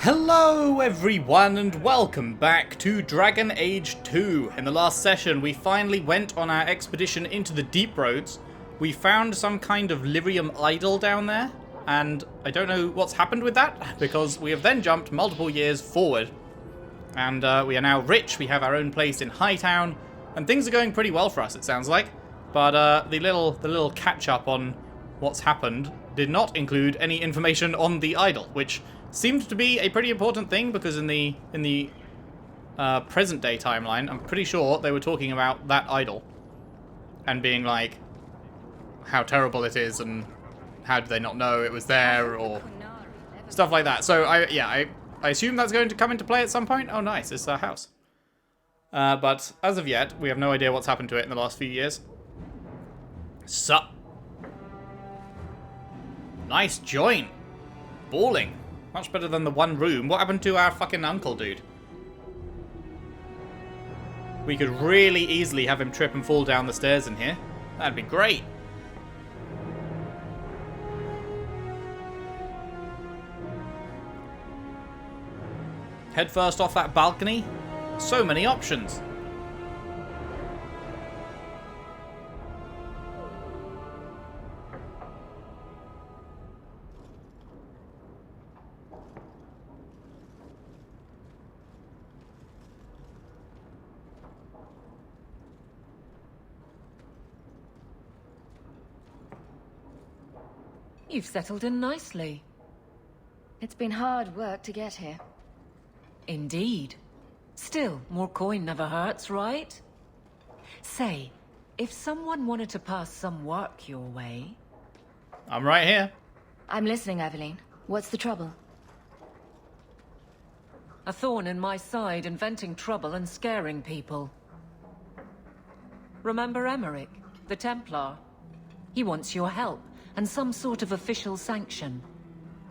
Hello everyone and welcome back to Dragon Age 2. In the last session we finally went on our expedition into the deep roads. We found some kind of lyrium idol down there and I don't know what's happened with that because we have then jumped multiple years forward and we are now rich. We have our own place in Hightown and things are going pretty well for us, it sounds like. But the little catch up on what's happened did not include any information on the idol, which seemed to be a pretty important thing because in the present day timeline, I'm pretty sure they were talking about that idol and being like how terrible it is and how did they not know it was there or stuff like that. So I assume that's going to come into play at some point. Oh, nice, it's our house. But as of yet, we have no idea what's happened to it in the last few years. Sup? Nice joint. Balling. Much better than the one room. What happened to our fucking uncle, dude? We could really easily have him trip and fall down the stairs in here. That'd be great. Head first off that balcony. So many options. You've settled in nicely. It's been hard work to get here. Indeed. Still, more coin never hurts, right? Say, if someone wanted to pass some work your way... I'm right here. I'm listening, Evelyn. What's the trouble? A thorn in my side, inventing trouble and scaring people. Remember Emmerich, the Templar? He wants your help. And some sort of official sanction.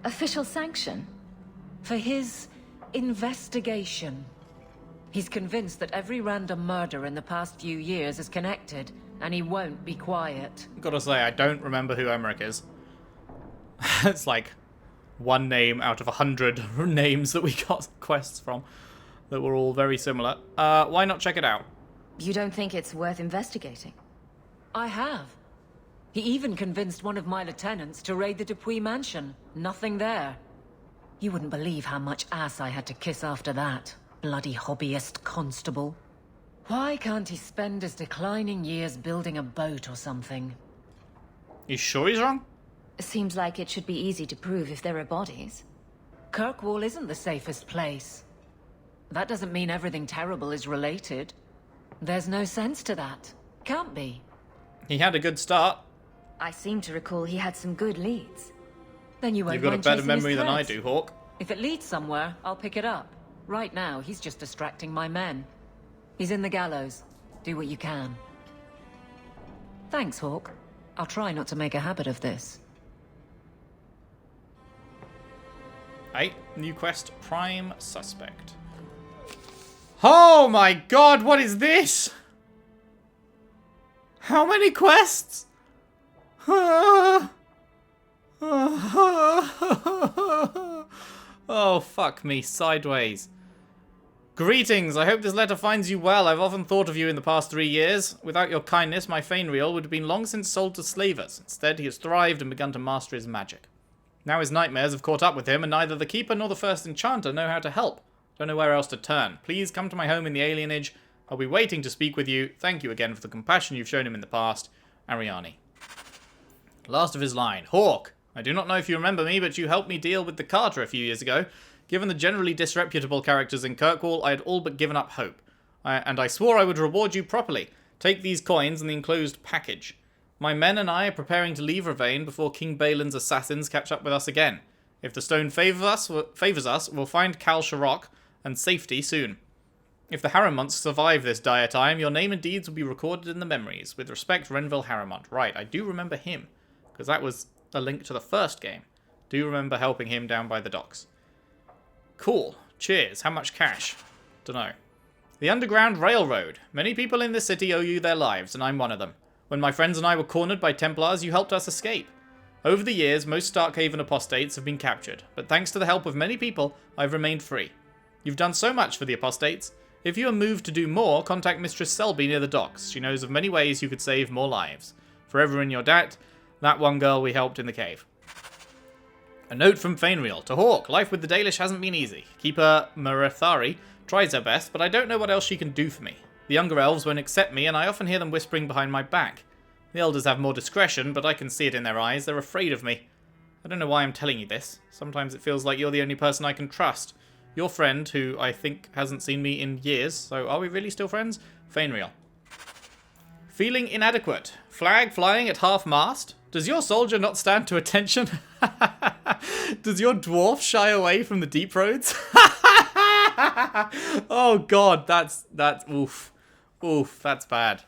Official sanction? For his investigation. He's convinced that every random murder in the past few years is connected, and he won't be quiet. Gotta say, I don't remember who Emmerich is. It's like one name out of 100 names that we got quests from that were all very similar. Why not check it out? You don't think it's worth investigating? I have. He even convinced one of my lieutenants to raid the Dupuis mansion. Nothing there. You wouldn't believe how much ass I had to kiss after that. Bloody hobbyist constable. Why can't he spend his declining years building a boat or something? You sure he's wrong? Seems like it should be easy to prove if there are bodies. Kirkwall isn't the safest place. That doesn't mean everything terrible is related. There's no sense to that. Can't be. He had a good start. I seem to recall he had some good leads. Then you won't You've got a mind better chasing his memory than I threads. do, Hawke. If it leads somewhere, I'll pick it up. Right now, he's just distracting my men. He's in the gallows. Do what you can. Thanks, Hawke. I'll try not to make a habit of this. Hey, new quest, Prime Suspect. Oh my god, what is this? How many quests? Oh, fuck me, sideways. Greetings, I hope this letter finds you well. I've often thought of you in the past 3 years. Without your kindness, my Fainreal would have been long since sold to slavers. Instead, he has thrived and begun to master his magic. Now his nightmares have caught up with him, and neither the Keeper nor the First Enchanter know how to help. Don't know where else to turn. Please come to my home in the alienage. I'll be waiting to speak with you. Thank you again for the compassion you've shown him in the past. Ariani. Last of his line. Hawke, I do not know if you remember me, but you helped me deal with the Carter a few years ago. Given the generally disreputable characters in Kirkwall, I had all but given up hope. And I swore I would reward you properly. Take these coins and the enclosed package. My men and I are preparing to leave Ravane before King Balin's assassins catch up with us again. If the stone favours us, we'll find Kal Sharok and safety soon. If the Harrimonts survive this dire time, your name and deeds will be recorded in the memories. With respect, Renville Harrimont. Right, I do remember him, because that was a link to the first game. Do remember helping him down by the docks. Cool. Cheers. How much cash? Dunno. The Underground Railroad. Many people in this city owe you their lives, and I'm one of them. When my friends and I were cornered by Templars, you helped us escape. Over the years, most Starkhaven apostates have been captured, but thanks to the help of many people, I've remained free. You've done so much for the apostates. If you are moved to do more, contact Mistress Selby near the docks. She knows of many ways you could save more lives. Forever in your debt, that one girl we helped in the cave. A note from Fenris to Hawke. Life with the Dalish hasn't been easy. Keeper Marathari tries her best, but I don't know what else she can do for me. The younger elves won't accept me, and I often hear them whispering behind my back. The elders have more discretion, but I can see it in their eyes. They're afraid of me. I don't know why I'm telling you this. Sometimes it feels like you're the only person I can trust. Your friend, who I think hasn't seen me in years, so are we really still friends? Fenris. Feeling inadequate. Flag flying at half-mast. Does your soldier not stand to attention? Does your dwarf shy away from the deep roads? Oh god, that's oof. Oof, that's bad.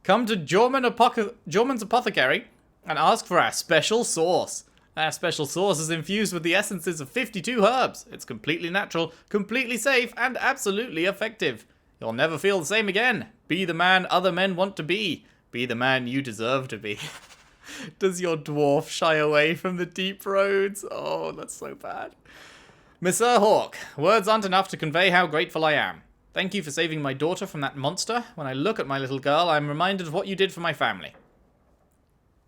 Come to Jorman's Apothecary and ask for our special sauce. Our special sauce is infused with the essences of 52 herbs. It's completely natural, completely safe, and absolutely effective. You'll never feel the same again. Be the man other men want to be. Be the man you deserve to be. Does your dwarf shy away from the deep roads? Oh, that's so bad. Mr. Hawke, words aren't enough to convey how grateful I am. Thank you for saving my daughter from that monster. When I look at my little girl, I'm reminded of what you did for my family.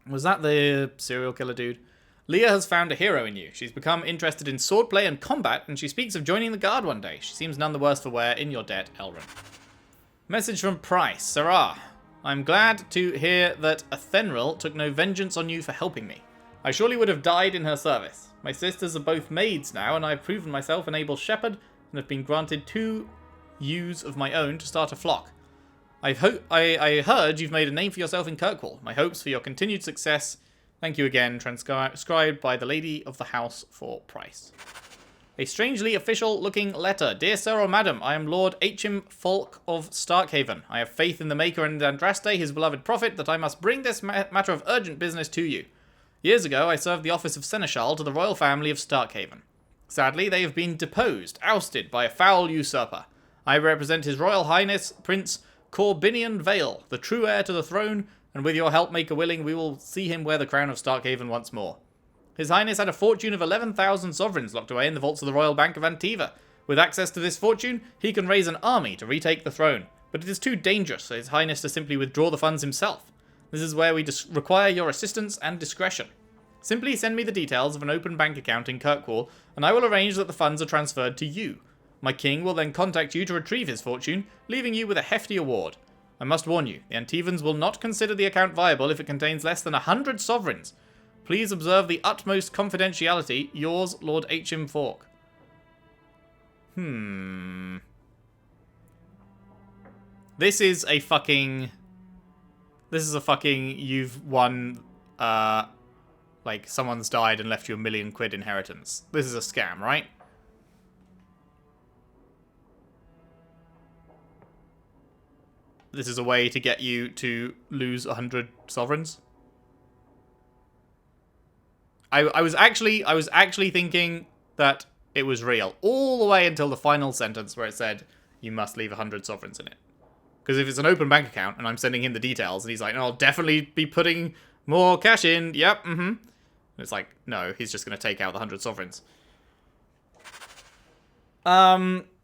Was that the serial killer dude? Leah has found a hero in you. She's become interested in swordplay and combat, and she speaks of joining the guard one day. She seems none the worse for wear. In your debt, Elrond. Message from Price. Sarah, I'm glad to hear that Athenril took no vengeance on you for helping me. I surely would have died in her service. My sisters are both maids now, and I've proven myself an able shepherd, and have been granted 2 ewes of my own to start a flock. I heard you've made a name for yourself in Kirkwall. My hopes for your continued success. Thank you again, transcribed by the Lady of the House for Price. A strangely official-looking letter. Dear Sir or Madam, I am Lord H.M. Falk of Starkhaven. I have faith in the Maker and Andraste, his beloved prophet, that I must bring this matter of urgent business to you. Years ago, I served the office of Seneschal to the royal family of Starkhaven. Sadly, they have been deposed, ousted by a foul usurper. I represent His Royal Highness, Prince Corbinian Vale, the true heir to the throne, and with your help, Maker willing, we will see him wear the crown of Starkhaven once more. His Highness had a fortune of 11,000 sovereigns locked away in the vaults of the Royal Bank of Antiva. With access to this fortune, he can raise an army to retake the throne, but it is too dangerous for His Highness to simply withdraw the funds himself. This is where we require your assistance and discretion. Simply send me the details of an open bank account in Kirkwall, and I will arrange that the funds are transferred to you. My king will then contact you to retrieve his fortune, leaving you with a hefty award. I must warn you, the Antivans will not consider the account viable if it contains less than 100 sovereigns. Please observe the utmost confidentiality. Yours, Lord H.M. Falk. This is a fucking... you've won, like, someone's died and left you £1 million inheritance. This is a scam, right? This is a way to get you to lose 100 sovereigns. I was actually thinking that it was real all the way until the final sentence where it said you must leave 100 sovereigns in it. Because if it's an open bank account and I'm sending him the details and he's like, no, I'll definitely be putting more cash in. Yep, And it's like, no, he's just going to take out the 100 sovereigns.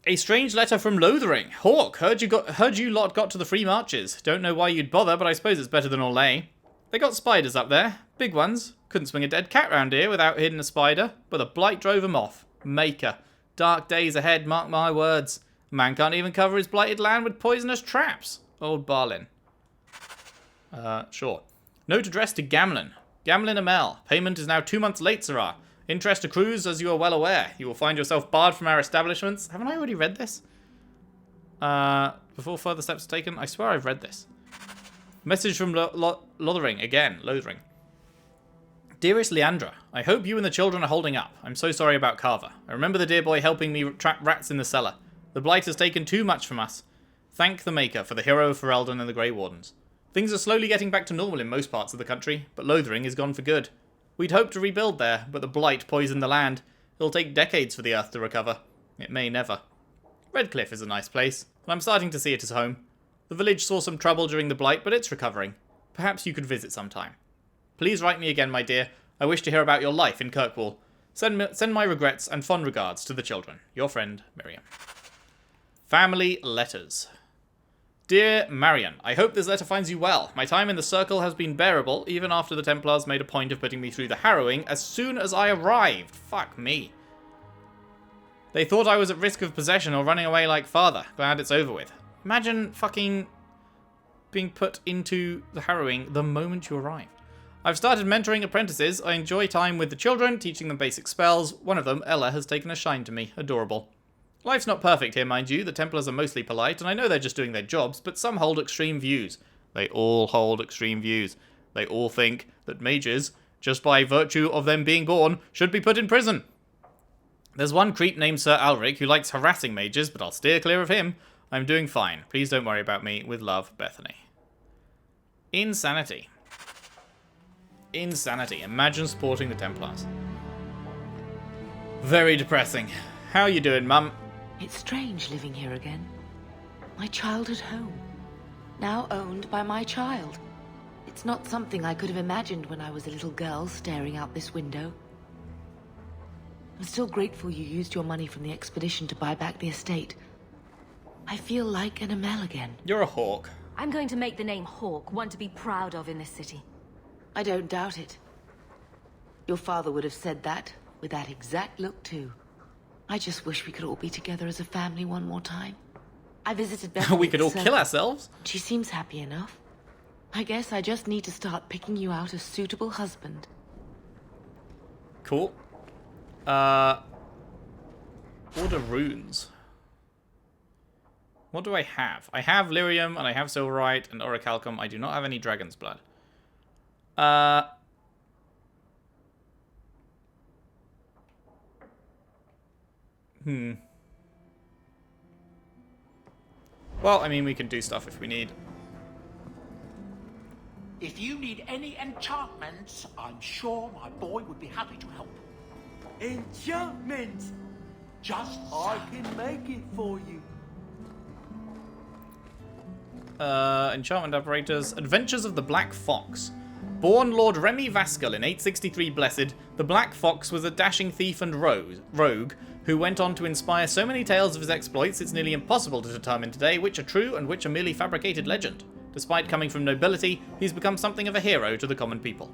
A strange letter from Lothering. Hawke, heard you lot got to the Free Marches. Don't know why you'd bother, but I suppose it's better than Orlais. They got spiders up there. Big ones. Couldn't swing a dead cat round here without hitting a spider, but the blight drove 'em off. Maker. Dark days ahead, mark my words. Man can't even cover his blighted land with poisonous traps. Old Barlin. Sure. Note addressed to Gamlin. Gamlin Amel. Payment is now 2 months late, Sirrah. Interest accrues, as you are well aware. You will find yourself barred from our establishments. Haven't I already read this? Before further steps are taken, I swear I've read this. Message from Lothering. Again, Lothering. Dearest Leandra, I hope you and the children are holding up. I'm so sorry about Carver. I remember the dear boy helping me trap rats in the cellar. The blight has taken too much from us. Thank the Maker for the hero of Ferelden and the Grey Wardens. Things are slowly getting back to normal in most parts of the country, but Lothering is gone for good. We'd hoped to rebuild there, but the blight poisoned the land. It'll take decades for the earth to recover. It may never. Redcliffe is a nice place, and I'm starting to see it as home. The village saw some trouble during the blight, but it's recovering. Perhaps you could visit sometime. Please write me again, my dear. I wish to hear about your life in Kirkwall. Send my regrets and fond regards to the children. Your friend, Miriam. Family letters. Dear Marion, I hope this letter finds you well. My time in the Circle has been bearable, even after the Templars made a point of putting me through the harrowing as soon as I arrived. Fuck me. They thought I was at risk of possession or running away like father. Glad it's over with. Imagine fucking being put into the harrowing the moment you arrive. I've started mentoring apprentices. I enjoy time with the children, teaching them basic spells. One of them, Ella, has taken a shine to me. Adorable. Life's not perfect here, mind you. The Templars are mostly polite, and I know they're just doing their jobs, but some hold extreme views. They all hold extreme views. They all think that mages, just by virtue of them being born, should be put in prison. There's one creep named Sir Alric who likes harassing mages, but I'll steer clear of him. I'm doing fine. Please don't worry about me. With love, Bethany. Insanity. Insanity. Imagine supporting the Templars. Very depressing. How you doing, Mum? It's strange living here again. My childhood home. Now owned by my child. It's not something I could have imagined when I was a little girl staring out this window. I'm still grateful you used your money from the expedition to buy back the estate. I feel like an Amel again. You're a Hawke. I'm going to make the name Hawke one to be proud of in this city. I don't doubt it. Your father would have said that, with that exact look too. I just wish we could all be together as a family one more time. I visited Bethany. We could all kill ourselves. She seems happy enough. I guess I just need to start picking you out a suitable husband. Cool. Order runes. What do I have? I have Lyrium, and I have Silverite, and Orichalcum. I do not have any Dragon's Blood. Well, I mean, we can do stuff if we need. If you need any enchantments, I'm sure my boy would be happy to help. Enchantment! Just I can make it for you. Enchantment operators. Adventures of the Black Fox. Born Lord Remy Vascal in 863 Blessed, the Black Fox was a dashing thief and rogue who went on to inspire so many tales of his exploits it's nearly impossible to determine today which are true and which are merely fabricated legend. Despite coming from nobility, he's become something of a hero to the common people.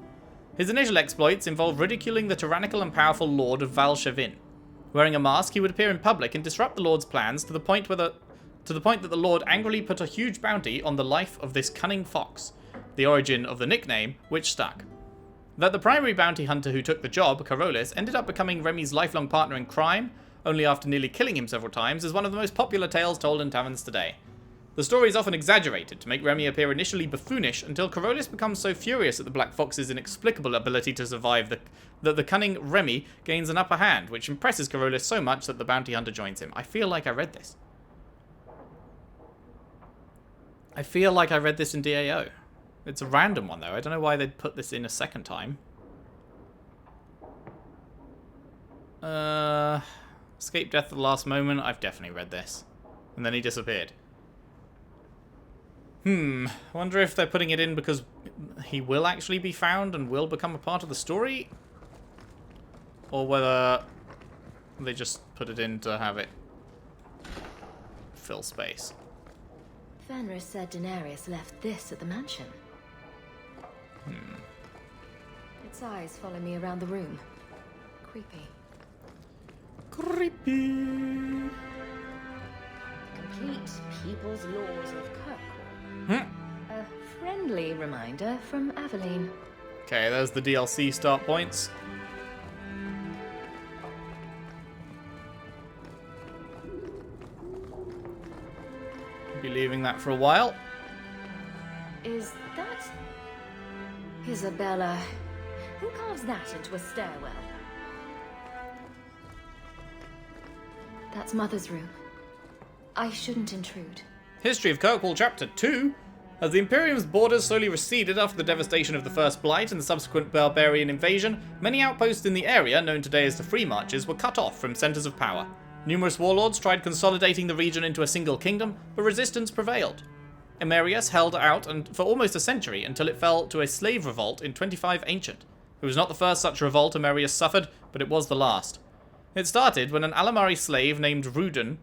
His initial exploits involve ridiculing the tyrannical and powerful Lord of Val Chevin. Wearing a mask, he would appear in public and disrupt the Lord's plans to the point that the Lord angrily put a huge bounty on the life of this cunning fox, the origin of the nickname, which stuck. That the primary bounty hunter who took the job, Carolus, ended up becoming Remy's lifelong partner in crime, only after nearly killing him several times, is one of the most popular tales told in taverns today. The story is often exaggerated to make Remy appear initially buffoonish until Carolus becomes so furious at the Black Fox's inexplicable ability to survive that the cunning Remy gains an upper hand, which impresses Carolus so much that the bounty hunter joins him. I feel like I read this. I feel like I read this in DAO. It's a random one, though. I don't know why they'd put this in a second time. Escape death at the last moment. I've definitely read this. And then he disappeared. I wonder if they're putting it in because he will actually be found and will become a part of the story? Or whether they just put it in to have it fill space. Fenris said Daenerys left this at the mansion. Its eyes follow me around the room. Creepy. Creepy. Complete People's Laws of Kirkwall. A friendly reminder from Aveline. Okay, there's the DLC start points. Be leaving that for a while. Is that Isabella? Who carves that into a stairwell? That's Mother's room. I shouldn't intrude. History of Kirkwall Chapter 2. As the Imperium's borders slowly receded after the devastation of the First Blight and the subsequent barbarian invasion, many outposts in the area, known today as the Free Marches, were cut off from centres of power. Numerous warlords tried consolidating the region into a single kingdom, but resistance prevailed. Emerius held out for almost a century until it fell to a slave revolt in 25 Ancient. It was not the first such revolt Amerius suffered, but it was the last. It started when an Alamari slave named Radun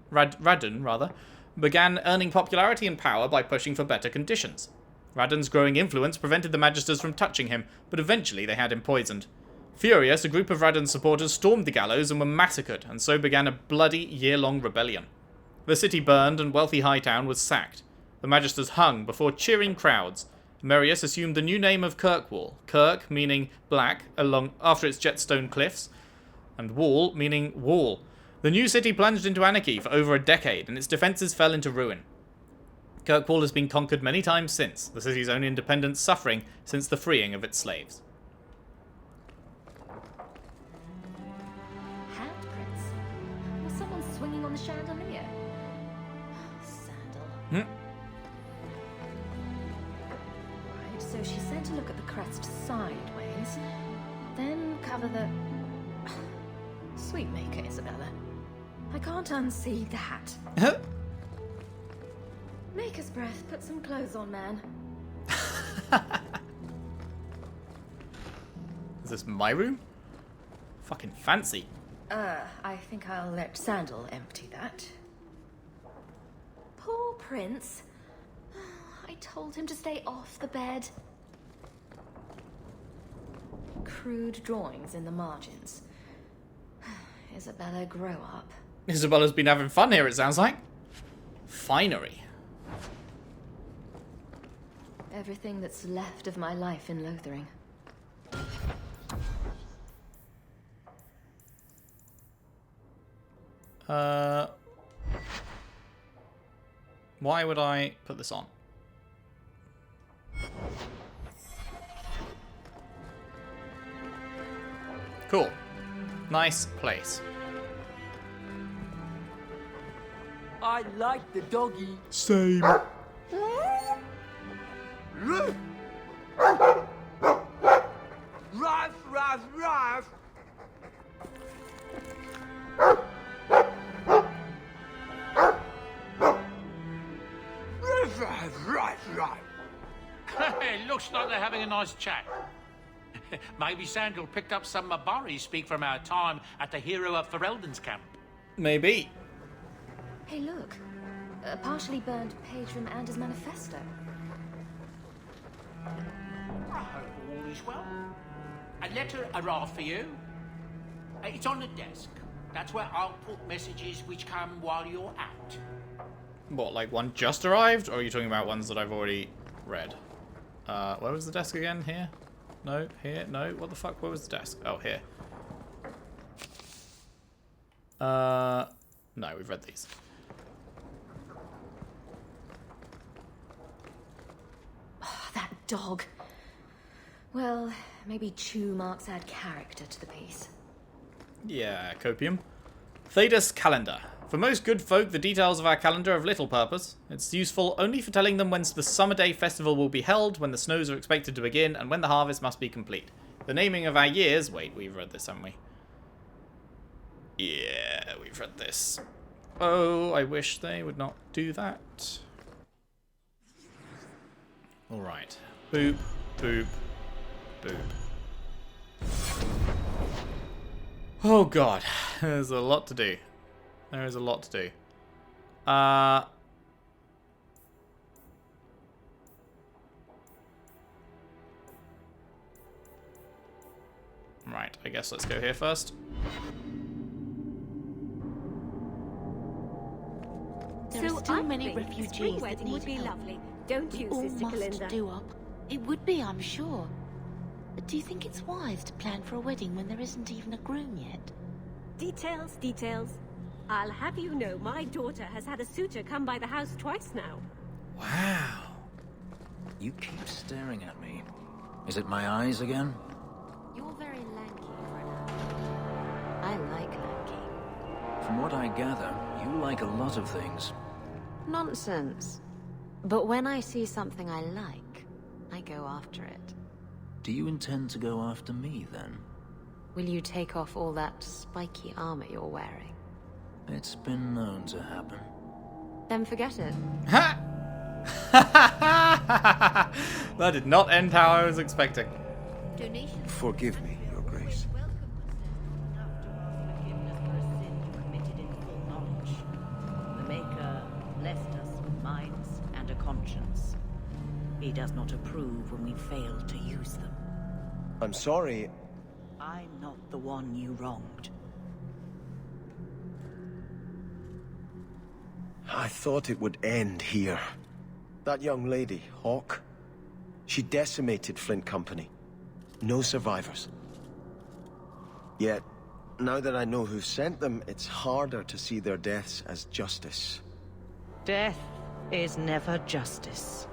began earning popularity and power by pushing for better conditions. Radun's growing influence prevented the Magisters from touching him, but eventually they had him poisoned. Furious, a group of Radun's supporters stormed the gallows and were massacred, and so began a bloody year-long rebellion. The city burned and wealthy Hightown was sacked. The Magisters hung before cheering crowds. Amerius assumed the new name of Kirkwall, Kirk meaning black, after its jetstone cliffs, and Wall meaning wall. The new city plunged into anarchy for over a decade, and its defences fell into ruin. Kirkwall has been conquered many times since, the city's own independence suffering since the freeing of its slaves. Handprints? Was someone swinging on the chandelier? Sandal. Right, so she said to look at the crest sideways, then cover the... Sweet maker, Isabella. I can't unsee that. Maker's breath. Put some clothes on, man. Is this my room? Fucking fancy. I think I'll let Sandal empty that. Poor Prince. I told him to stay off the bed. Crude drawings in the margins. Isabella, grow up. Isabella's been having fun here, it sounds like. Finery. Everything that's left of my life in Lothering. Why would I put this on? Cool. Nice place. I like the doggy. Same. Ruff, ruff, ruff. Ruff, ruff, ruff, ruff. It looks like they're having a nice chat. Maybe Sandal picked up some Mabari speak from our time at the Hero of Ferelden's camp. Maybe. Hey, look. A partially burned page from Anders' manifesto. I hope all is well. A letter arrived for you. It's on the desk. That's where I'll put messages which come while you're out. What, like one just arrived? Or are you talking about ones that I've already read? Where was the desk again? Here? No, here, no. What the fuck? Where was the desk? Oh, here. No, we've read these. Oh, that dog. Well, maybe chew marks add character to the piece. Yeah, copium. Thedas calendar. For most good folk, the details of our calendar are of little purpose. It's useful only for telling them when the summer day festival will be held, when the snows are expected to begin, and when the harvest must be complete. The naming of our years... Wait, we've read this, haven't we? Yeah, we've read this. Oh, I wish they would not do that. Alright. Boop, boop, boop. Oh god, there's a lot to do. There is a lot to do. Right, I guess let's go here first. There are still many refugees that need would be help. lovely, don't We you, all Sister must Kalinda? do up. It would be, I'm sure. But do you think it's wise to plan for a wedding when there isn't even a groom yet? Details, details. I'll have you know my daughter has had a suitor come by the house twice now. Wow. You keep staring at me. Is it my eyes again? You're very lanky for an I like lanky. From what I gather, you like a lot of things. Nonsense. But when I see something I like, I go after it. Do you intend to go after me, then? Will you take off all that spiky armor you're wearing? It's been known to happen. Then forget it. Ha! That did not end how I was expecting. Donation. Forgive me. conscience. He does not approve when we fail to use them. I'm sorry. I'm not the one you wronged. I thought it would end here. That young lady, Hawke, she decimated Flint Company. No survivors. Yet, now that I know who sent them, it's harder to see their deaths as justice. Death is never justice.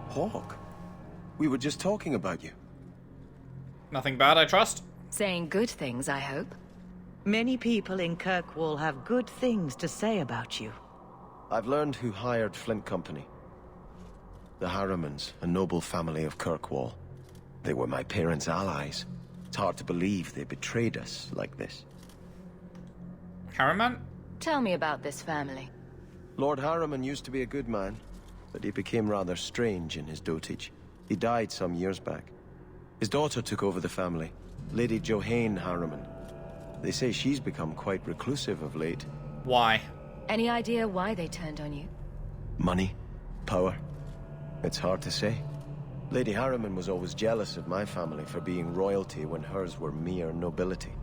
Hawke? We were just talking about you. Nothing bad, I trust? Saying good things, I hope. Many people in Kirkwall have good things to say about you. I've learned who hired Flint Company. The Harrimans, a noble family of Kirkwall. They were my parents' allies. It's hard to believe they betrayed us like this. Harriman? Tell me about this family. Lord Harriman used to be a good man, but he became rather strange in his dotage. He died some years back. His daughter took over the family, Lady Johane Harriman. They say she's become quite reclusive of late. Why? Any idea why they turned on you? Money? Power? It's hard to say. Lady Harriman was always jealous of my family for being royalty when hers were mere nobility.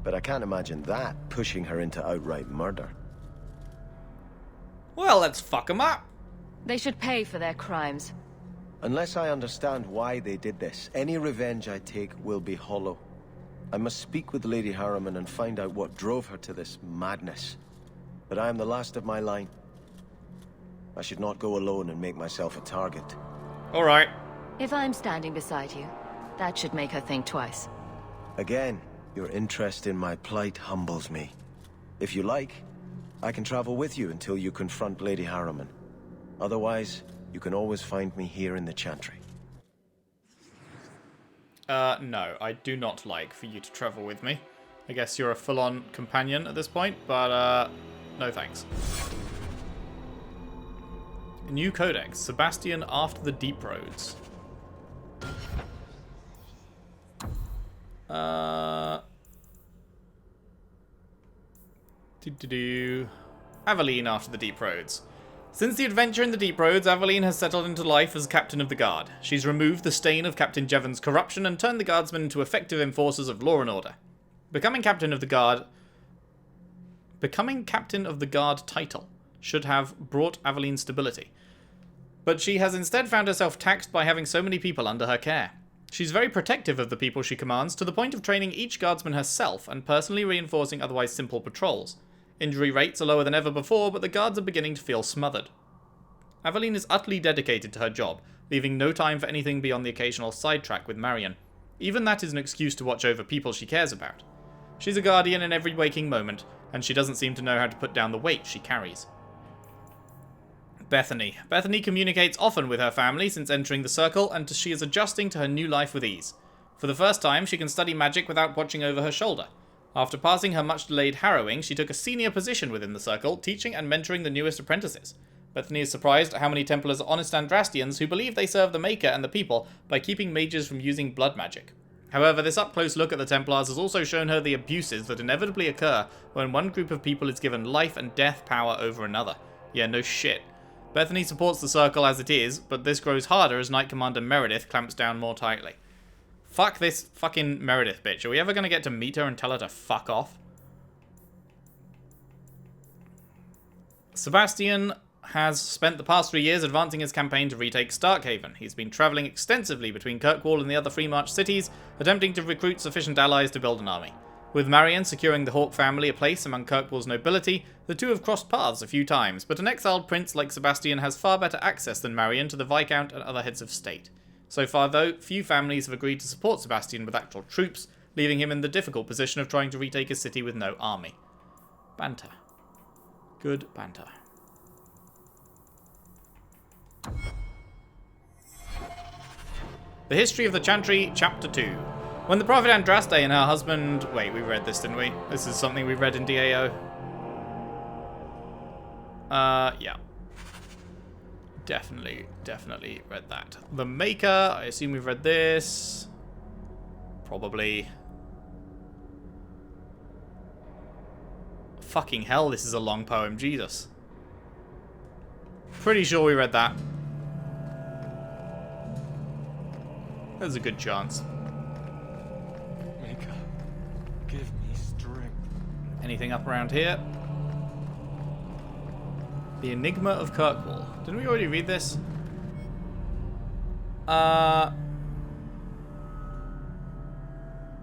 But I can't imagine that pushing her into outright murder. Well, let's fuck them up. They should pay for their crimes. Unless I understand why they did this, any revenge I take will be hollow. I must speak with Lady Harriman and find out what drove her to this madness. But I am the last of my line. I should not go alone and make myself a target. All right. If I'm standing beside you, that should make her think twice. Again, your interest in my plight humbles me. If you like, I can travel with you until you confront Lady Harriman. Otherwise, you can always find me here in the Chantry. No, I do not like for you to travel with me. I guess you're a full-on companion at this point, but, no thanks. New codex, Sebastian after the Deep Roads. Aveline after the Deep Roads. Since the adventure in the Deep Roads, Aveline has settled into life as captain of the guard. She's removed the stain of Captain Jevon's corruption and turned the guardsmen into effective enforcers of law and order. Becoming captain of the guard title should have brought Aveline stability. But she has instead found herself taxed by having so many people under her care. She's very protective of the people she commands, to the point of training each guardsman herself and personally reinforcing otherwise simple patrols. Injury rates are lower than ever before, but the guards are beginning to feel smothered. Aveline is utterly dedicated to her job, leaving no time for anything beyond the occasional sidetrack with Marion. Even that is an excuse to watch over people she cares about. She's a guardian in every waking moment, and she doesn't seem to know how to put down the weight she carries. Bethany. Bethany communicates often with her family since entering the Circle, and she is adjusting to her new life with ease. For the first time, she can study magic without watching over her shoulder. After passing her much-delayed harrowing, she took a senior position within the Circle, teaching and mentoring the newest apprentices. Bethany is surprised at how many Templars are honest Andrastians who believe they serve the Maker and the people by keeping mages from using blood magic. However, this up-close look at the Templars has also shown her the abuses that inevitably occur when one group of people is given life and death power over another. Yeah, no shit. Bethany supports the Circle as it is, but this grows harder as Knight Commander Meredith clamps down more tightly. Fuck this fucking Meredith bitch. Are we ever going to get to meet her and tell her to fuck off? Sebastian has spent the past 3 years advancing his campaign to retake Starkhaven. He's been travelling extensively between Kirkwall and the other Free March cities, attempting to recruit sufficient allies to build an army. With Marion securing the Hawke family a place among Kirkwall's nobility, the two have crossed paths a few times, but an exiled prince like Sebastian has far better access than Marion to the Viscount and other heads of state. So far, though, few families have agreed to support Sebastian with actual troops, leaving him in the difficult position of trying to retake a city with no army. Banter. Good banter. The History of the Chantry, Chapter 2. When the Prophet Andraste and her husband... Wait, we read this, didn't we? This is something we read in DAO. Yeah. Definitely read that. The Maker, I assume we've read this. Probably. Fucking hell, this is a long poem, Jesus. Pretty sure we read that. There's a good chance. Mika, give me strength. Anything up around here? The Enigma of Kirkwall. Didn't we already read this?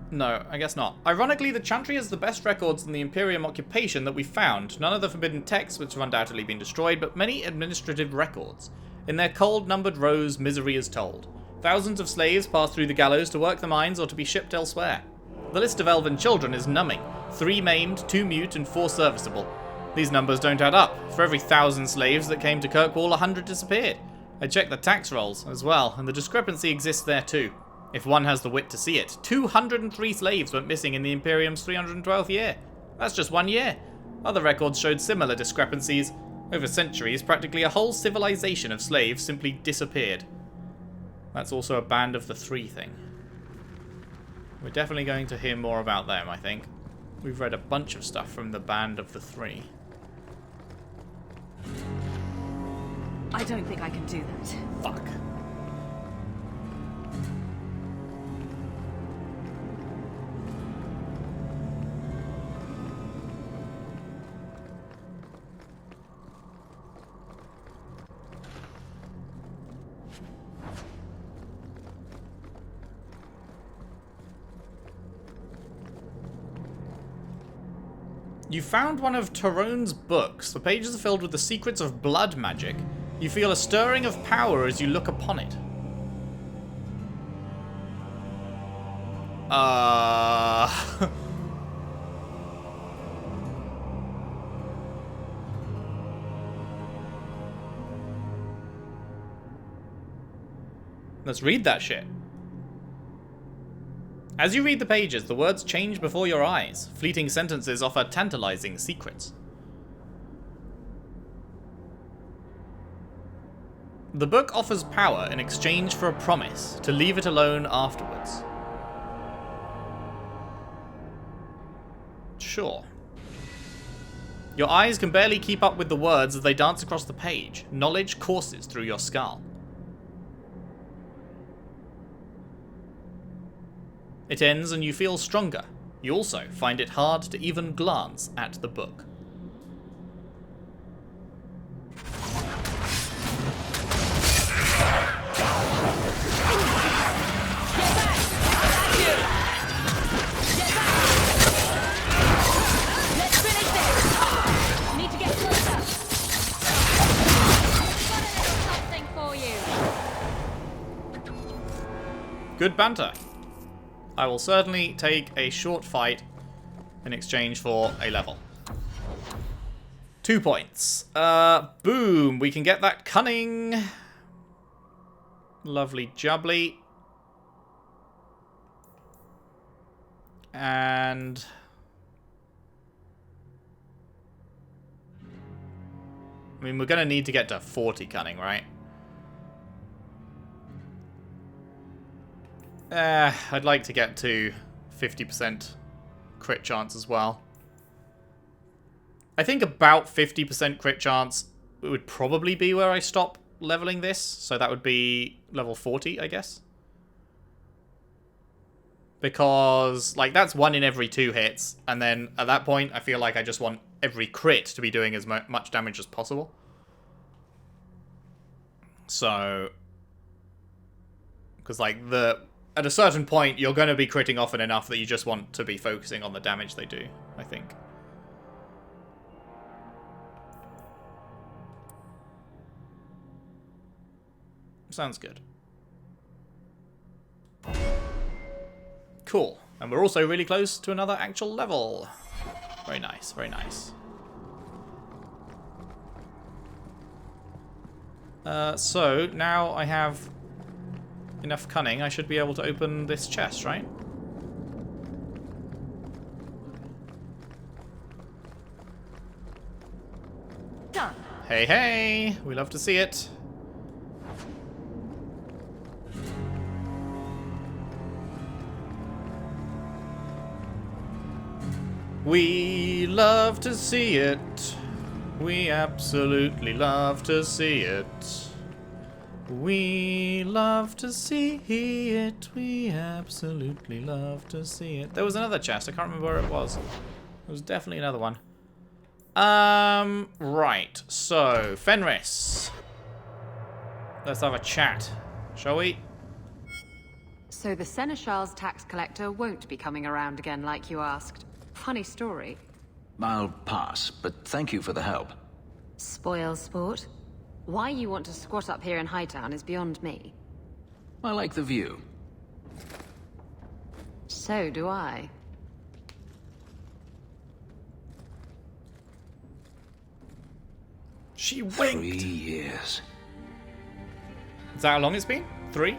No, I guess not. Ironically, the Chantry has the best records in the Imperium occupation that we found. None of the forbidden texts, which have undoubtedly been destroyed, but many administrative records. In their cold, numbered rows, misery is told. Thousands of slaves pass through the gallows to work the mines or to be shipped elsewhere. The list of elven children is numbing. 3 maimed, 2 mute, and 4 serviceable. These numbers don't add up. For every 1,000 slaves that came to Kirkwall, 100 disappeared. I checked the tax rolls as well, and the discrepancy exists there too. If one has the wit to see it, 203 slaves went missing in the Imperium's 312th year. That's just 1 year. Other records showed similar discrepancies. Over centuries, practically a whole civilization of slaves simply disappeared. That's also a Band of the Three thing. We're definitely going to hear more about them, I think. We've read a bunch of stuff from the Band of the Three. I don't think I can do that. Fuck. You found one of Tyrone's books. The pages are filled with the secrets of blood magic. You feel a stirring of power as you look upon it. Let's read that shit. As you read the pages, the words change before your eyes. Fleeting sentences offer tantalizing secrets. The book offers power in exchange for a promise to leave it alone afterwards. Sure. Your eyes can barely keep up with the words as they dance across the page. Knowledge courses through your skull. It ends and you feel stronger. You also find it hard to even glance at the book. Need to get closer. Got a little something for you. Good banter. I will certainly take a short fight in exchange for a level. 2 points. Boom. We can get that cunning. Lovely jubbly. And... I mean, we're going to need to get to 40 cunning, right? I'd like to get to 50% crit chance as well. I think about 50% crit chance would probably be where I stop leveling this. So that would be level 40, I guess. Because, like, that's 1 in every 2 hits. And then at that point, I feel like I just want every crit to be doing as much damage as possible. So... Because, like, at a certain point, you're going to be critting often enough that you just want to be focusing on the damage they do, I think. Sounds good. Cool. And we're also really close to another actual level. Very nice, very nice. So, now I have enough cunning, I should be able to open this chest, right? Done. Hey, hey! We love to see it. We love to see it. We absolutely love to see it. We love to see it. We absolutely love to see it. There was another chest. I can't remember where it was. There was definitely another one. Right. So, Fenris. Let's have a chat, shall we? So the Seneschal's tax collector won't be coming around again like you asked. Funny story. I'll pass, but thank you for the help. Spoil sport. Why you want to squat up here in Hightown is beyond me. I like the view. So do I. She winked. 3 years. Is that how long it's been? 3?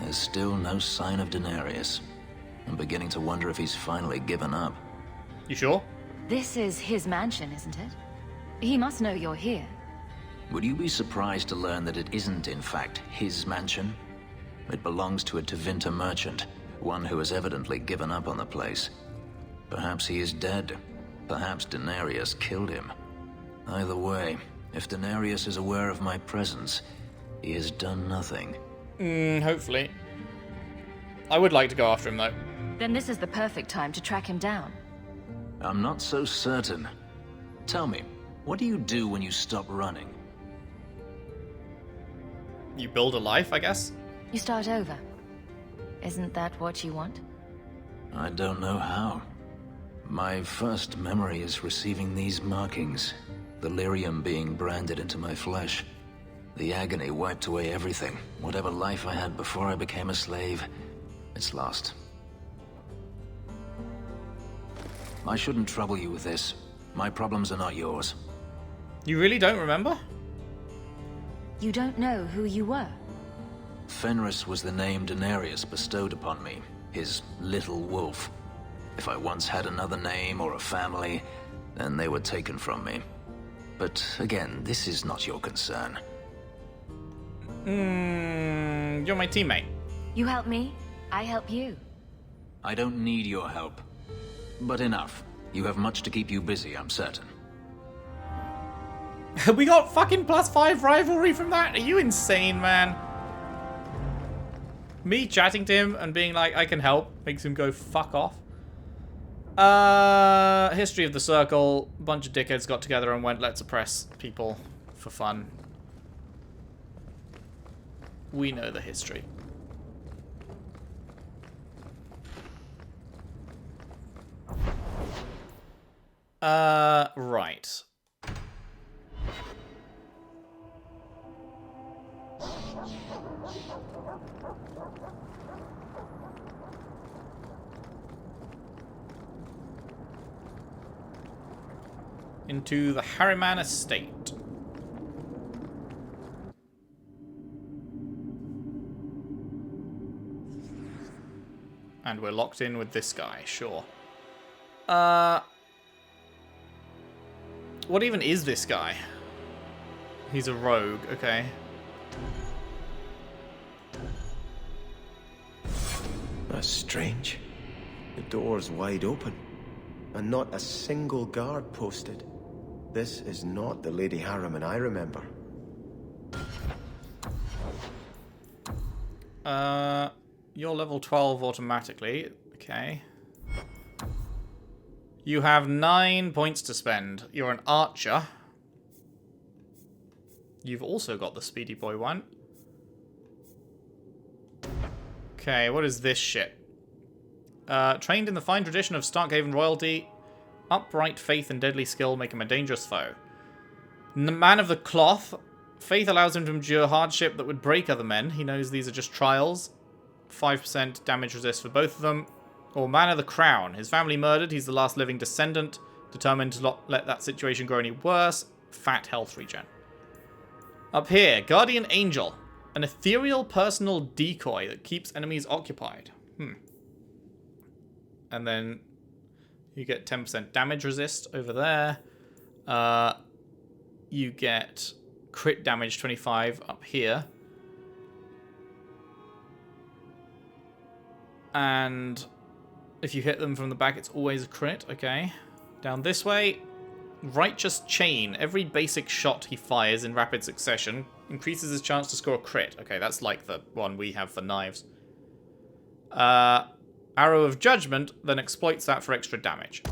There's still no sign of Denarius. I'm beginning to wonder if he's finally given up. You sure? This is his mansion, isn't it? He must know you're here. Would you be surprised to learn that it isn't, in fact, his mansion? It belongs to a Tevinter merchant, one who has evidently given up on the place. Perhaps he is dead. Perhaps Denarius killed him. Either way, if Denarius is aware of my presence, he has done nothing. Hopefully. I would like to go after him, though. Then this is the perfect time to track him down. I'm not so certain. Tell me, what do you do when you stop running? You build a life, I guess? You start over. Isn't that what you want? I don't know how. My first memory is receiving these markings. The lyrium being branded into my flesh. The agony wiped away everything. Whatever life I had before I became a slave, it's lost. I shouldn't trouble you with this. My problems are not yours. You really don't remember? You don't know who you were? Fenris was the name Denarius bestowed upon me, his little wolf. If I once had another name or a family, then they were taken from me. But again, this is not your concern. You're my teammate. You help me, I help you. I don't need your help. But enough. You have much to keep you busy, I'm certain. We got fucking +5 rivalry from that? Are you insane, man? Me chatting to him and being like, I can help, makes him go fuck off. History of the Circle. A bunch of dickheads got together and went, let's oppress people for fun. We know the history. Right. Into the Harriman estate. And we're locked in with this guy, sure. What even is this guy? He's a rogue, okay. That's strange. The door's wide open, and not a single guard posted. This is not the Lady Harriman I remember. You're level 12 automatically. Okay. You have 9 points to spend. You're an archer. You've also got the Speedy Boy one. Okay, what is this shit? Trained in the fine tradition of Starkhaven royalty, upright faith and deadly skill make him a dangerous foe. Man of the cloth. Faith allows him to endure hardship that would break other men. He knows these are just trials. 5% damage resist for both of them. Or Man of the Crown. His family murdered. He's the last living descendant. Determined to not let that situation grow any worse. Fat health regen. Up here, Guardian Angel. An ethereal personal decoy that keeps enemies occupied. And then you get 10% damage resist over there. You get crit damage 25 up here. And if you hit them from the back, it's always a crit. Okay. Down this way, Righteous Chain. Every basic shot he fires in rapid succession increases his chance to score a crit. Okay, that's like the one we have for knives. Arrow of Judgment then exploits that for extra damage.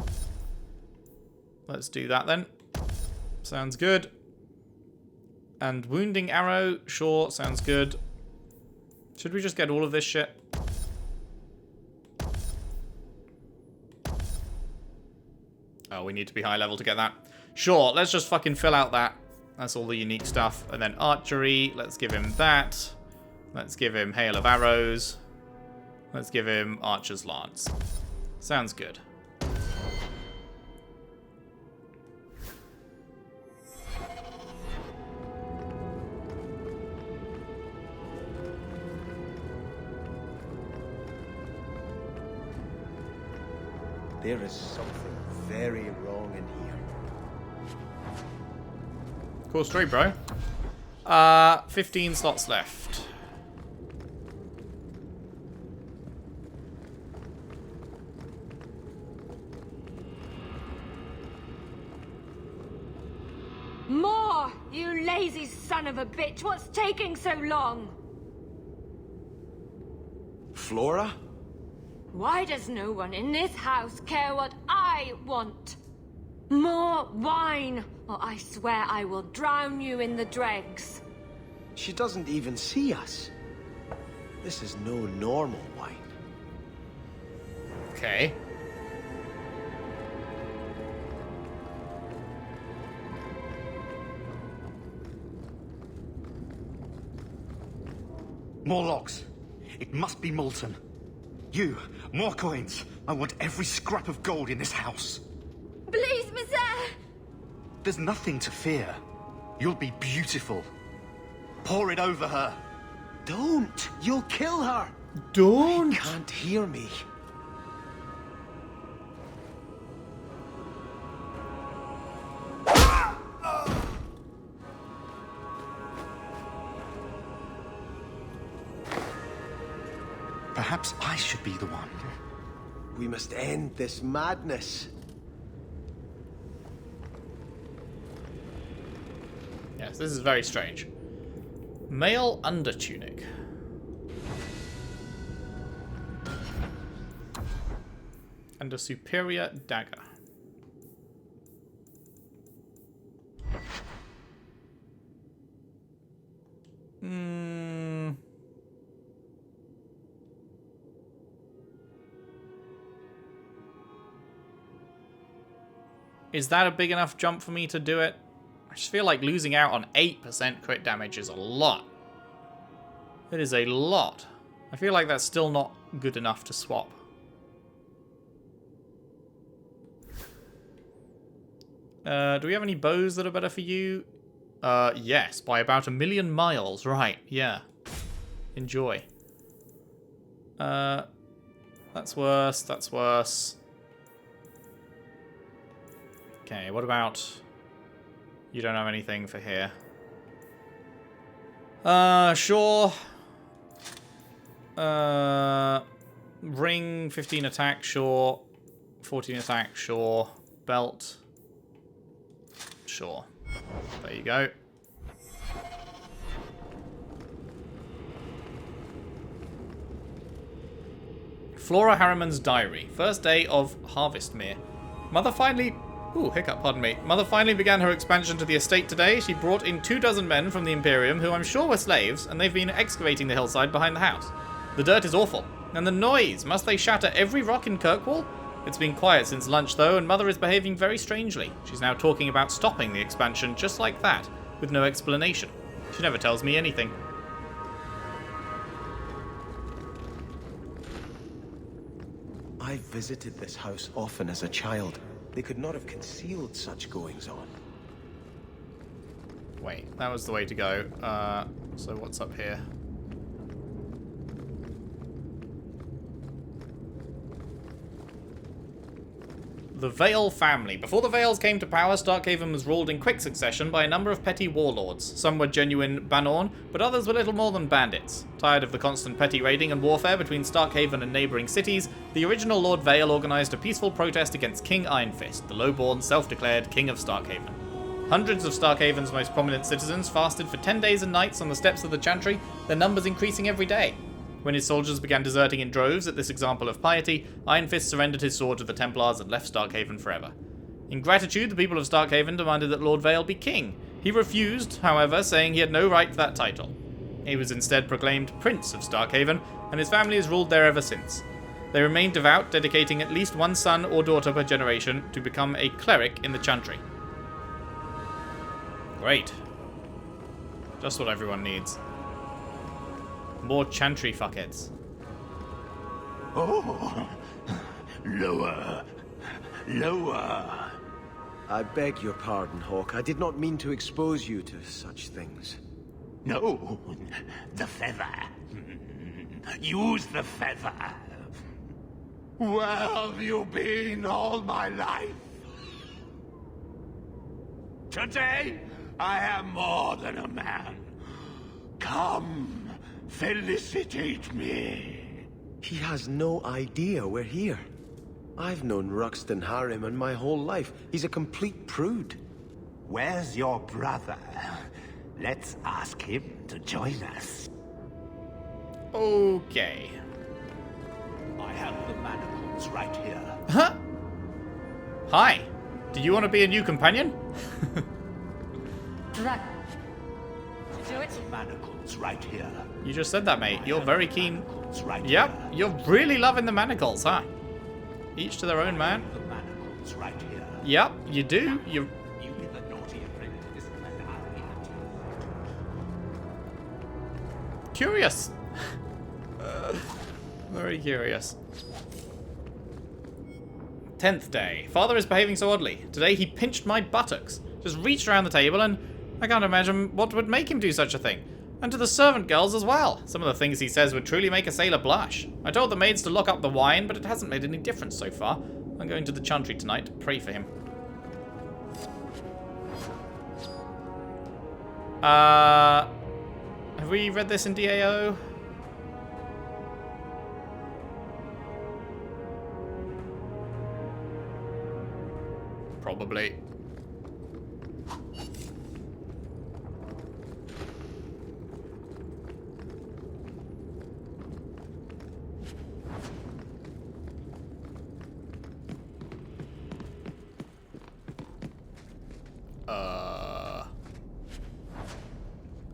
Let's do that then. Sounds good. And Wounding Arrow, sure, sounds good. Should we just get all of this shit? Oh, we need to be high level to get that. Sure, let's just fucking fill out that. That's all the unique stuff. And then Archery, let's give him that. Let's give him Hail of Arrows. Let's give him Archer's Lance. Sounds good. There is something very wrong in here. Cool story, bro. 15 slots left. More! You lazy son of a bitch! What's taking so long? Flora? Why does no one in this house care what I want? More wine, or I swear I will drown you in the dregs. She doesn't even see us. This is no normal wine. Okay. More logs. It must be molten. You, more coins. I want every scrap of gold in this house. Please, monsieur! There's nothing to fear. You'll be beautiful. Pour it over her. Don't! You'll kill her! Don't! You can't hear me. Perhaps I should be the one. We must end this madness. Yes, this is very strange. Male undertunic. And a superior dagger. Is that a big enough jump for me to do it? I just feel like losing out on 8% crit damage is a lot. It is a lot. I feel like that's still not good enough to swap. Do we have any bows that are better for you? Yes, by about 1,000,000 miles. Right, yeah. Enjoy. That's worse, that's worse. Okay, what about... You don't have anything for here. Sure. Ring, 15 attack, sure. 14 attack, sure. Belt. Sure. There you go. Flora Harriman's diary. First day of Harvestmere. Mother finally... Ooh, hiccup, pardon me. Mother finally began her expansion to the estate today. She brought in 24 men from the Imperium, who I'm sure were slaves, and they've been excavating the hillside behind the house. The dirt is awful. And the noise! Must they shatter every rock in Kirkwall? It's been quiet since lunch, though, and Mother is behaving very strangely. She's now talking about stopping the expansion just like that, with no explanation. She never tells me anything. I visited this house often as a child. They could not have concealed such goings-on. Wait, that was the way to go. So what's up here? The Vale family. Before the Vales came to power, Starkhaven was ruled in quick succession by a number of petty warlords. Some were genuine Banorn, but others were little more than bandits. Tired of the constant petty raiding and warfare between Starkhaven and neighbouring cities, the original Lord Vale organised a peaceful protest against King Ironfist, the low-born, self-declared King of Starkhaven. Hundreds of Starkhaven's most prominent citizens fasted for 10 days and nights on the steps of the Chantry, their numbers increasing every day. When his soldiers began deserting in droves at this example of piety, Ironfist surrendered his sword to the Templars and left Starkhaven forever. In gratitude, the people of Starkhaven demanded that Lord Vale be king. He refused, however, saying he had no right to that title. He was instead proclaimed Prince of Starkhaven, and his family has ruled there ever since. They remained devout, dedicating at least one son or daughter per generation to become a cleric in the Chantry. Great. Just what everyone needs. More Chantry fuckheads. Oh, lower. Lower. I beg your pardon, Hawke. I did not mean to expose you to such things. No, the feather. Use the feather. Where have you been all my life? Today, I am more than a man. Come. Felicitate me. He has no idea we're here. I've known Ruxton Harriman my whole life. He's a complete prude. Where's your brother? Let's ask him to join us. Okay. I have the manacles right here. Huh? Hi. Do you want to be a new companion? That... do it? Manacles right here. You just said that, mate. You're very keen. Right yep, here. you're really loving the manacles, huh? Each to their own, man. The manacles right here. Yep, you do. You be the naughty apprentice, and I'll be the teacher. Curious. Very curious. 10th day. Father is behaving so oddly. Today he pinched my buttocks. Just reached around the table and I can't imagine what would make him do such a thing. And to the servant girls as well. Some of the things he says would truly make a sailor blush. I told the maids to lock up the wine, but it hasn't made any difference so far. I'm going to the Chantry tonight to pray for him. Have we read this in DAO? Probably.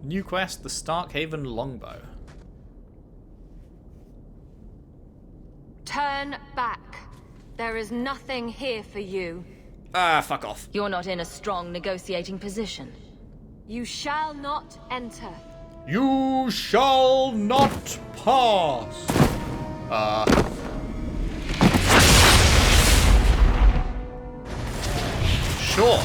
New quest, the Starkhaven Longbow. Turn back. There is nothing here for you. Ah, fuck off. You're not in a strong negotiating position. You shall not enter. You shall not pass. Sure.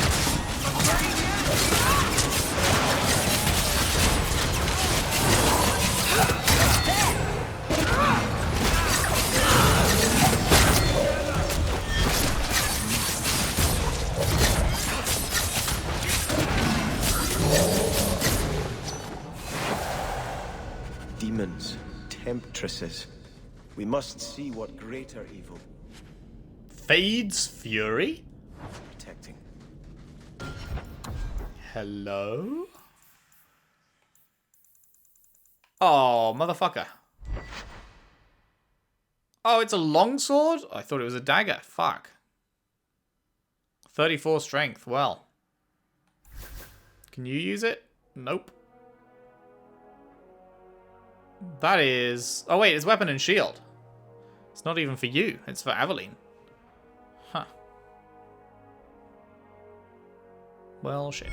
Demons, temptresses. We must see what greater evil. Fades Fury? Protecting. Hello? Oh, motherfucker. Oh, it's a longsword? I thought it was a dagger. Fuck. 34 strength. Well. Can you use it? Nope. That is... Oh, wait. It's weapon and shield. It's not even for you. It's for Aveline. Huh. Well, shit.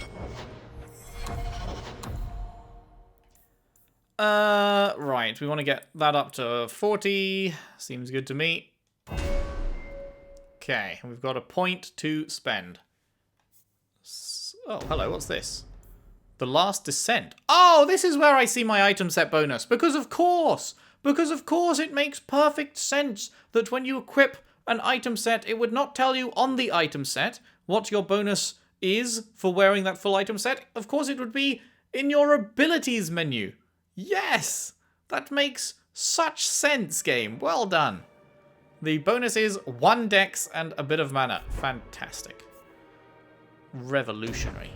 Right. We want to get that up to 40. Seems good to me. Okay. We've got a point to spend. Oh, hello. What's this? The Last Descent. Oh, this is where I see my item set bonus. Because of course. Because of course it makes perfect sense that when you equip an item set, it would not tell you on the item set what your bonus is for wearing that full item set. Of course, it would be in your abilities menu. Yes! That makes such sense, game. Well done. The bonus is 1 dex and a bit of mana. Fantastic. Revolutionary.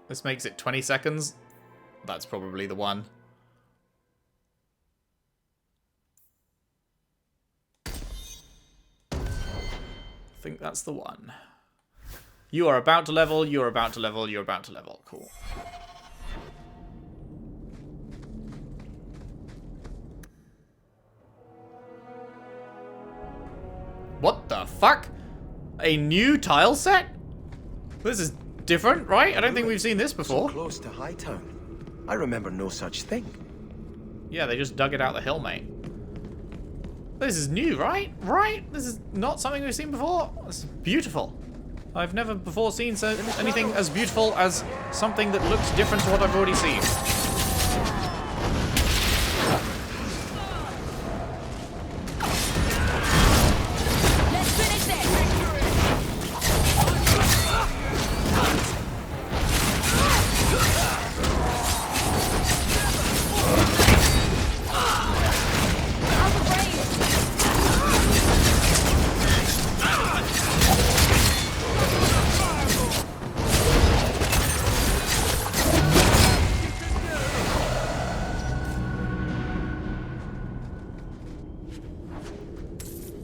This makes it 20 seconds. That's probably the one. I think that's the one. You are about to level, you're about to level, you're about to level. Cool. What the fuck? A new tile set? This is different, right? I don't think we've seen this before. So close to Hightown. I remember no such thing. Yeah, they just dug it out the hill, mate. This is new, right? Right? This is not something we've seen before. This is beautiful. I've never before seen anything as beautiful as something that looks different to what I've already seen.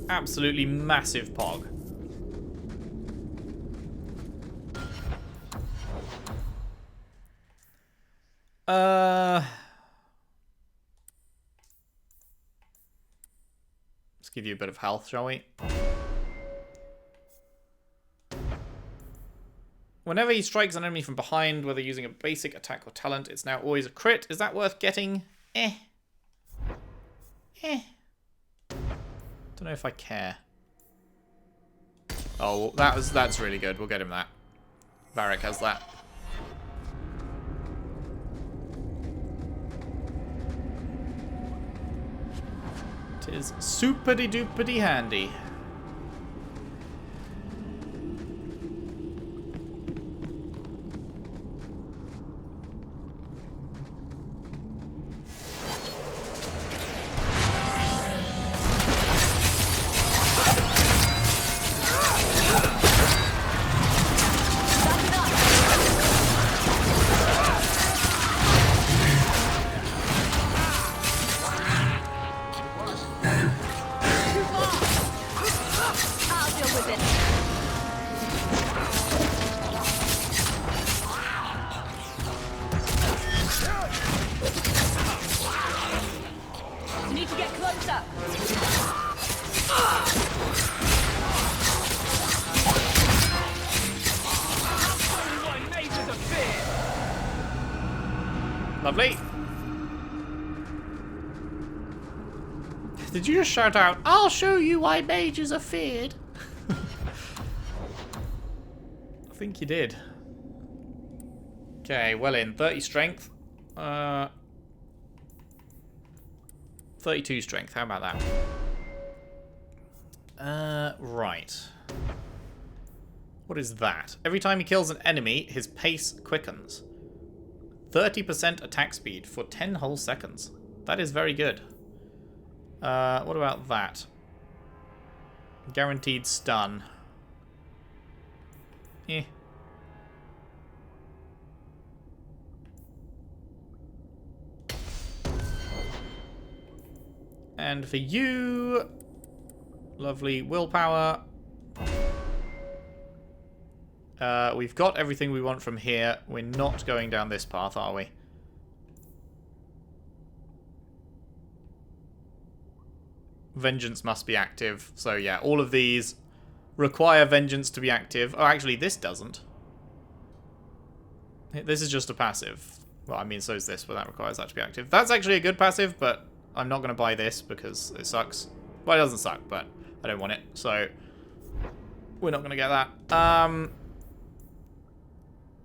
Absolutely massive pog. Let's give you a bit of health, shall we? Whenever he strikes an enemy from behind, whether using a basic attack or talent, it's now always a crit. Is that worth getting? Eh. Don't know if I care. Oh, that's really good. We'll get him that. Varric has that. It is super-de-duper-de handy. Lovely. Did you just shout out, "I'll show you why mages are feared"? I think you did. Okay, well in. 30 strength. 32 strength. How about that? Right. What is that? Every time he kills an enemy, his pace quickens. 30% attack speed for 10 whole seconds. That is very good. What about that? Guaranteed stun. Eh. And for you, lovely willpower. We've got everything we want from here. We're not going down this path, are we? Vengeance must be active. So yeah, all of these require Vengeance to be active. Oh, actually, this doesn't. This is just a passive. Well, I mean, so is this, but that requires that to be active. That's actually a good passive, but I'm not going to buy this because it sucks. Well, it doesn't suck, but I don't want it. So we're not going to get that.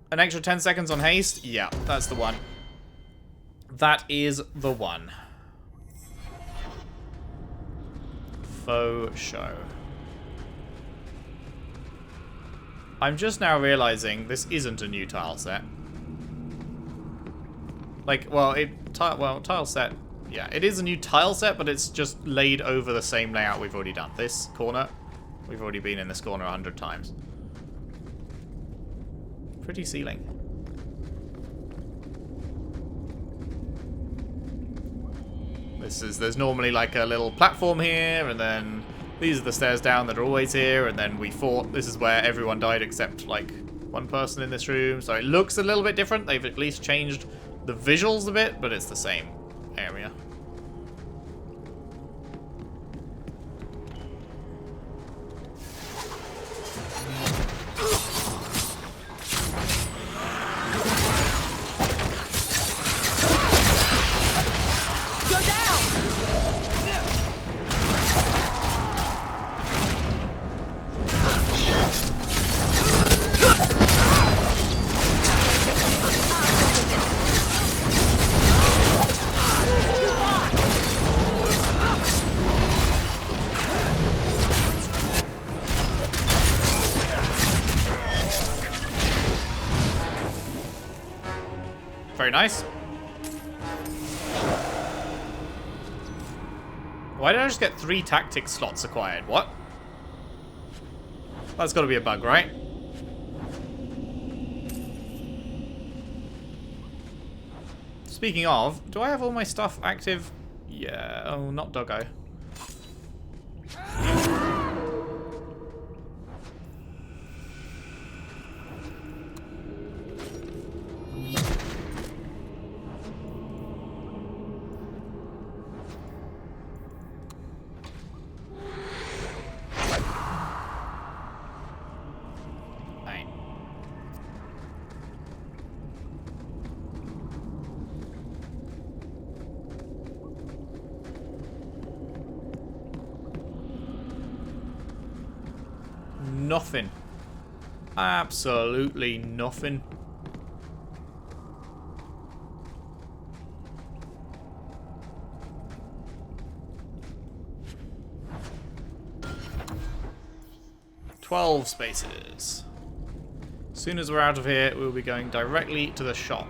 An extra 10 seconds on haste? Yeah, that's the one. That is the one. Faux show. I'm just now realizing this isn't a new tile set. Like, well, tile set, yeah, it is a new tile set, but it's just laid over the same layout we've already done. This corner, we've already been in this corner 100 times. Pretty ceiling. There's normally like a little platform here, and then these are the stairs down that are always here, and then we fought. This is where everyone died except like one person in this room, so it looks a little bit different. They've at least changed the visuals a bit, but it's the same area. Very nice. Why did I just get 3 tactics slots acquired? What? That's got to be a bug, right? Speaking of, do I have all my stuff active? Yeah. Oh, not Doggo. Nothing. Absolutely nothing. $12 spaces. As soon as we're out of here, we'll be going directly to the shop.